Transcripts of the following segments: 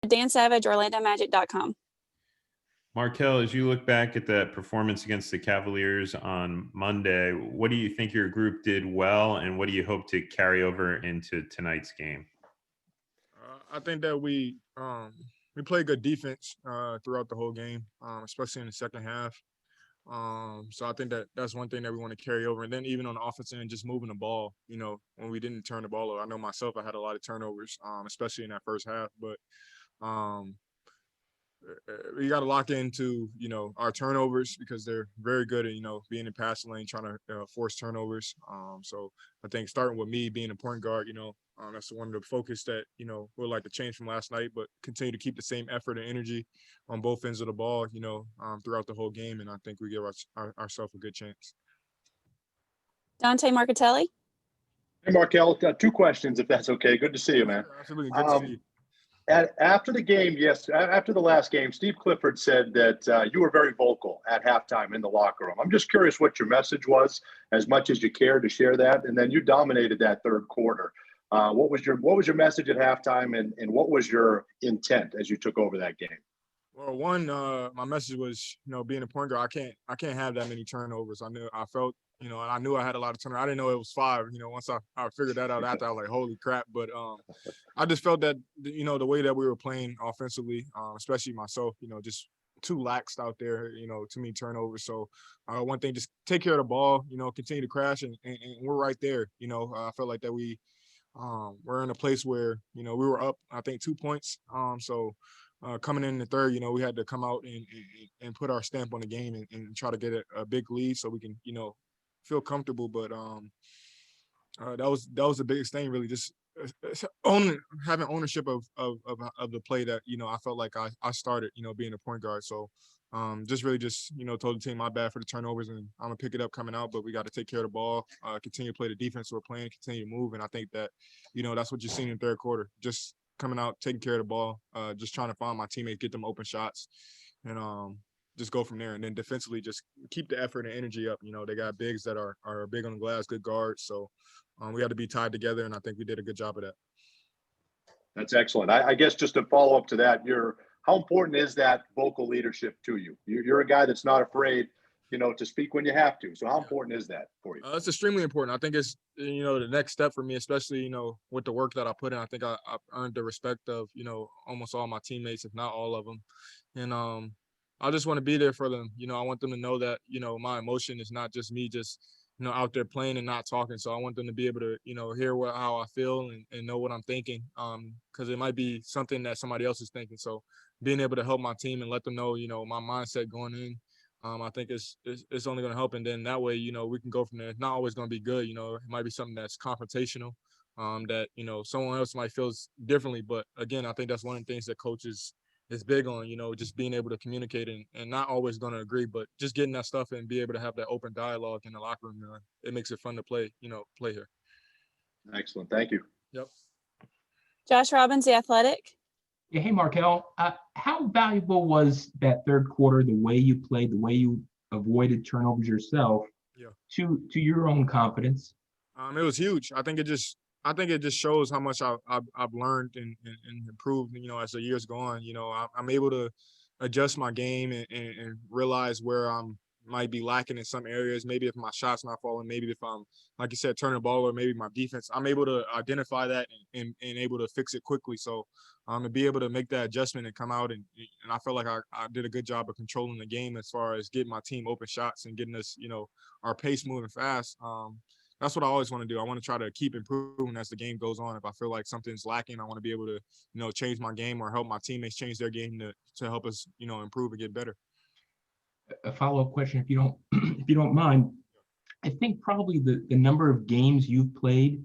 DanSavage, OrlandoMagic.com. Markelle, as you look back at that performance against the Cavaliers on Monday, what do you think your group did well, and what do you hope to carry over into tonight's game? I think that we played good defense throughout the whole game, especially in the second half. So I think that that's one thing that we want to carry over. And then even on the offensive end, just moving the ball, when we didn't turn the ball over. I know myself, I had a lot of turnovers, especially in that first half. But um, we got to lock into, our turnovers because they're very good at, being in passing lane, trying to force turnovers. So I think starting with me being a point guard, that's one of the focus that, we'd like to change from last night, but continue to keep the same effort and energy on both ends of the ball, throughout the whole game. And I think we give ourselves a good chance. Dante Markatelli. Hey, Markelle, got two questions, if that's okay. Good to see you, man. Absolutely. Good to see you. After the game, after the last game, Steve Clifford said that you were very vocal at halftime in the locker room. I'm just curious what your message was, as much as you care to share that. And then you dominated that third quarter. What was your message at halftime, and what was your intent as you took over that game? Well, one, my message was, being a point guard, I can't have that many turnovers. I felt, and I knew I had a lot of turnovers. I didn't know it was 5. Once I figured that out after, I was like, holy crap. But I just felt that, the way that we were playing offensively, especially myself, just too laxed out there, too many turnovers. So one thing, just take care of the ball, continue to crash, and we're right there. I felt like that we're in a place where, we were up, I think, 2 points. So coming in the third, we had to come out and put our stamp on the game and try to get a big lead so we can, feel comfortable. But that was the biggest thing, really, just having ownership of the play that, I felt like I started, being a point guard. So just told the team my bad for the turnovers, and I'm gonna pick it up coming out, but we got to take care of the ball, continue to play the defense we're playing, continue to move. And I think that, that's what you're seeing in the third quarter, just coming out, taking care of the ball, just trying to find my teammates, get them open shots, and just go from there. And then defensively, just keep the effort and energy up. They got bigs that are big on the glass, good guards. So we had to be tied together, and I think we did a good job of that. That's excellent. I guess just to follow up to that, how important is that vocal leadership to you? You're a guy that's not afraid, to speak when you have to. So how important is that for you? It's extremely important. I think it's, the next step for me, especially, with the work that I put in. I think I've earned the respect of, almost all my teammates, if not all of them. And I just want to be there for them. I want them to know that, my emotion is not just me just, out there playing and not talking. So I want them to be able to, hear how I feel and know what I'm thinking, because it might be something that somebody else is thinking. So being able to help my team and let them know, my mindset going in, I think it's only going to help. And then that way, we can go from there. It's not always going to be good. It might be something that's confrontational, that, someone else might feel differently. But again, I think that's one of the things that coaches is big on, just being able to communicate and not always going to agree, but just getting that stuff and be able to have that open dialogue in the locker room. It makes it fun to play here. Excellent. Thank you. Yep. Josh Robbins, The Athletic. Yeah, hey, Markelle, how valuable was that third quarter, the way you played, the way you avoided turnovers yourself, to your own confidence? It was huge. I think it just shows how much I've learned and improved, as the years go on. I'm able to adjust my game and realize where I'm might be lacking in some areas. Maybe if my shot's not falling, maybe if I'm, like you said, turning the ball, or maybe my defense, I'm able to identify that and able to fix it quickly. So to be able to make that adjustment and come out and I feel like I did a good job of controlling the game as far as getting my team open shots and getting us, our pace moving fast. That's what I always want to do. I want to try to keep improving as the game goes on. If I feel like something's lacking, I want to be able to, change my game or help my teammates change their game to help us, improve and get better. A follow-up question, if you don't if you don't mind. I think probably the number of games you've played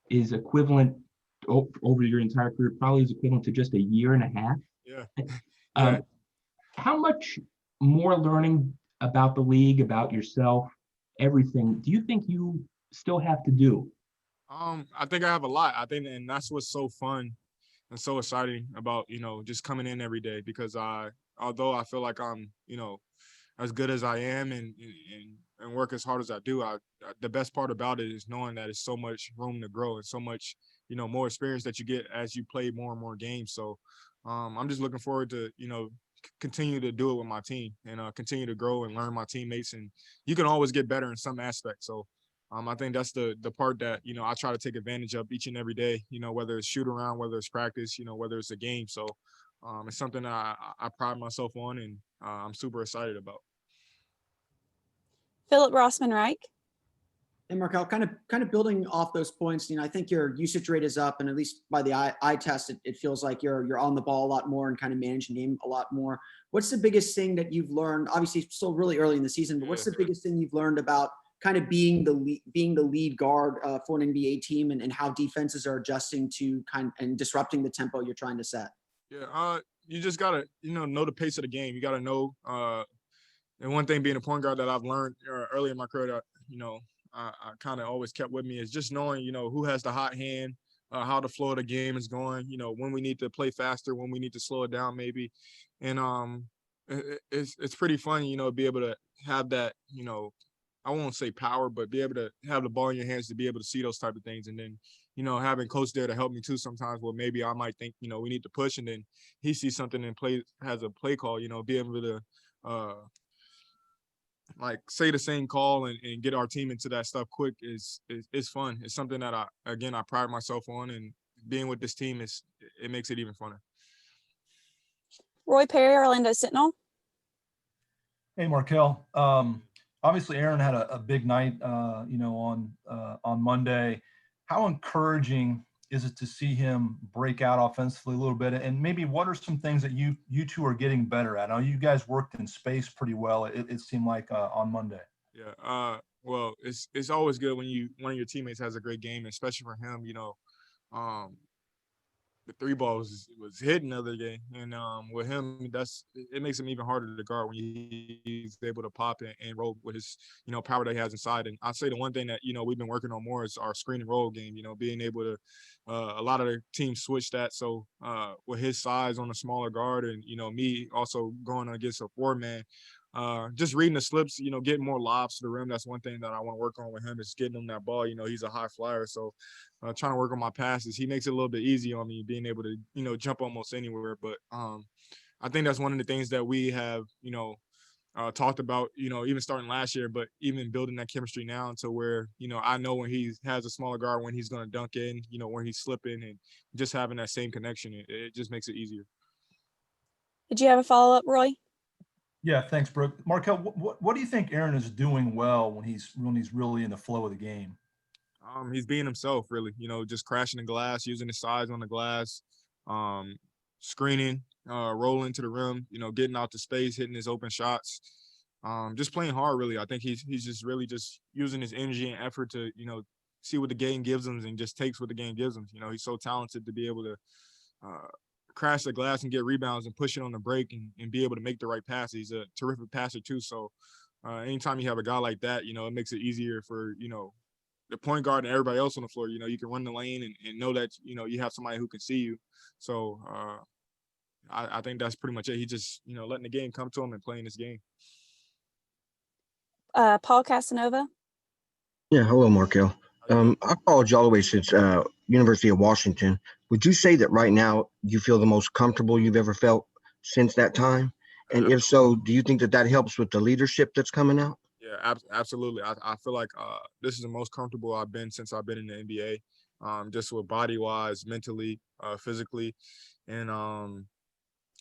is equivalent over your entire career, probably is equivalent to just a year and a half. Yeah. How much more learning about the league, about yourself, everything, do you think you still have to do? I think I have a lot. I think, and that's what's so fun and so exciting about, just coming in every day, because although I feel like I'm, as good as I am and work as hard as I do, the best part about it is knowing that there's so much room to grow and so much, more experience that you get as you play more and more games. So I'm just looking forward to, continue to do it with my team and continue to grow and learn my teammates. And you can always get better in some aspects. So I think that's the part that, I try to take advantage of each and every day, whether it's shoot around, whether it's practice, whether it's a game. So it's something that I pride myself on, and I'm super excited about. Philip Rossman Reich. And Markelle, kind of building off those points, I think your usage rate is up, and at least by the eye test, it feels like you're on the ball a lot more and kind of managing the game a lot more. What's the biggest thing that you've learned? Obviously, it's still really early in the season, but what's the biggest thing you've learned about kind of being the lead guard for an NBA team, and how defenses are adjusting to and disrupting the tempo you're trying to set? Yeah, you just gotta know the pace of the game. You gotta know. And one thing being a point guard that I've learned early in my career that I kind of always kept with me is just knowing, who has the hot hand, how the flow of the game is going, when we need to play faster, when we need to slow it down maybe. And it's pretty fun, be able to have that, I won't say power, but be able to have the ball in your hands to be able to see those type of things. And then, having coach there to help me too sometimes, well, maybe I might think, we need to push, and then he sees something and has a play call, be able to like say the same call and get our team into that stuff quick is fun. It's something that I pride myself on, and being with this team it makes it even funner. Roy Perry, Orlando Sentinel. Hey, Markelle. Obviously, Aaron had a big night, on Monday. How encouraging is it to see him break out offensively a little bit? And maybe what are some things that you two are getting better at? I know you guys worked in space pretty well, it seemed like on Monday. Yeah. Well, it's always good when one of your teammates has a great game, especially for him. The three ball was hitting the other day, and with him, it makes him even harder to guard when he's able to pop and roll with his power that he has inside. And I'd say the one thing that we've been working on more is our screen and roll game. Being able to a lot of the teams switch that. So with his size on a smaller guard, and me also going against a 4-man. Just reading the slips, getting more lobs to the rim. That's one thing that I want to work on with him, is getting him that ball. He's a high flyer. So trying to work on my passes. He makes it a little bit easy on me, being able to, jump almost anywhere. But I think that's one of the things that we have, talked about, even starting last year, but even building that chemistry now to where, I know when he has a smaller guard, when he's going to dunk in, when he's slipping, and just having that same connection, it just makes it easier. Did you have a follow-up, Roy? Yeah, thanks, Brooke. Markelle, what do you think Aaron is doing well when he's really in the flow of the game? He's being himself, really. Just crashing the glass, using his size on the glass, screening, rolling to the rim. Getting out to space, hitting his open shots. Just playing hard, really. I think he's just really just using his energy and effort to see what the game gives him, and just takes what the game gives him. He's so talented to be able to crash the glass and get rebounds and push it on the break and be able to make the right pass. He's a terrific passer too. So anytime you have a guy like that, it makes it easier for, the point guard and everybody else on the floor. You can run the lane and know that, you have somebody who can see you. So I think that's pretty much it. He just, letting the game come to him and playing this game. Paul Casanova. Yeah, hello, Markelle. I followed you all the way since University of Washington. Would you say that right now you feel the most comfortable you've ever felt since that time? And if so, do you think that helps with the leadership that's coming out? Yeah, absolutely. I feel like this is the most comfortable I've been since I've been in the NBA, just with body-wise, mentally, physically. And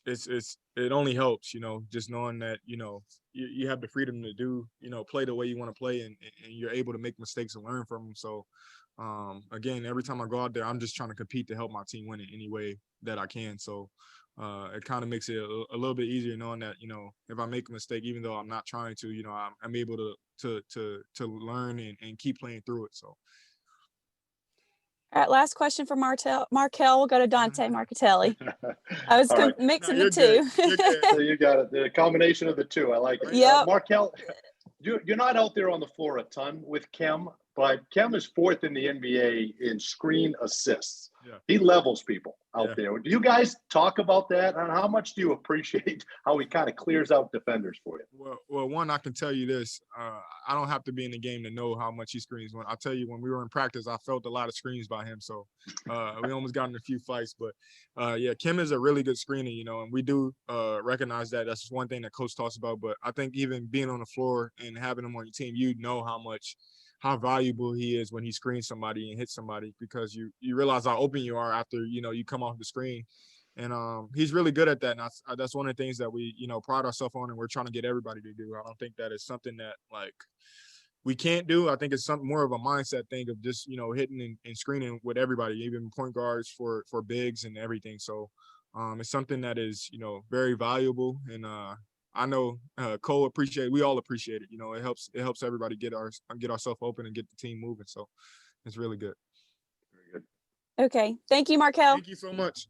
it only helps, just knowing that, you have the freedom to do, play the way you want to play, and you're able to make mistakes and learn from them. So, again, every time I go out there, I'm just trying to compete to help my team win in any way that I can. So it kind of makes it a little bit easier knowing that, if I make a mistake, even though I'm not trying to, I'm able to learn and keep playing through it. So. All right, last question for Markelle. We'll go to Dante Markatelli. I was All right. mixing No, the two. So you got it. The combination of the two. I like it. Yep. Markelle, you're not out there on the floor a ton with Kem, but Kem is 4th in the NBA in screen assists. He levels people out Yeah. there. Do you guys talk about that? And how much do you appreciate how he kind of clears out defenders for you? Well, one, I can tell you this. I don't have to be in the game to know how much he screens. When I tell you, when we were in practice, I felt a lot of screens by him. So we almost got in a few fights. But yeah, Kim is a really good screener, you know, and we do recognize that. That's just one thing that coach talks about. But I think even being on the floor and having him on your team, you know how valuable he is when he screens somebody and hits somebody, because you realize how open you are after, you know, you come off the screen. And he's really good at that. And that's one of the things that we, you know, pride ourselves on, and we're trying to get everybody to do. I don't think that is something that, like, we can't do. I think it's something more of a mindset thing of just, you know, hitting and screening with everybody, even point guards for bigs and everything. So it's something that is, you know, very valuable. And I know Cole we all appreciate it. You know, it helps everybody get ourselves open and get the team moving. So it's really good. Very good. Okay. Thank you, Markelle. Thank you so much.